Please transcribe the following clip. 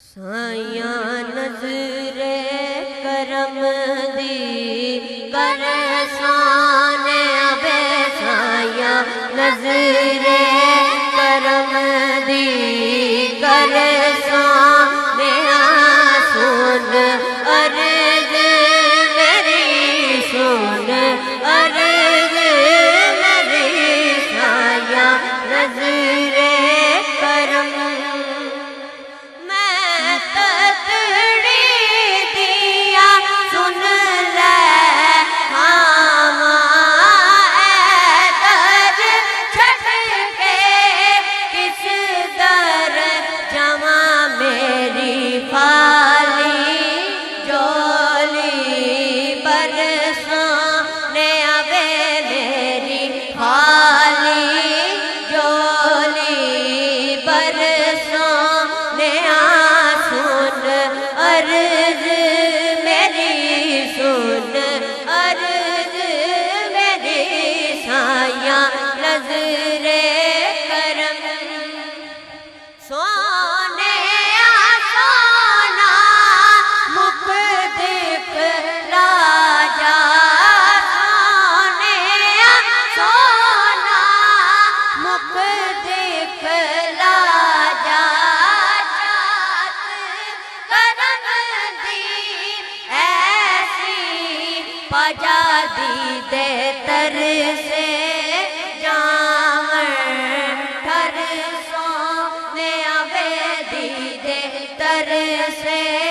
साया नजरे करम दी कर साने अबे साया नजरे करम दी कर साने सुन अर्ज मेरी सुन अर्ज मेरी साया नजरे करम नजरे करम सोने सोना मुख दिखलाजा सोने सोना मुख दिखलाजा जात करम दी ऐसी पजा दी दे तर से तर से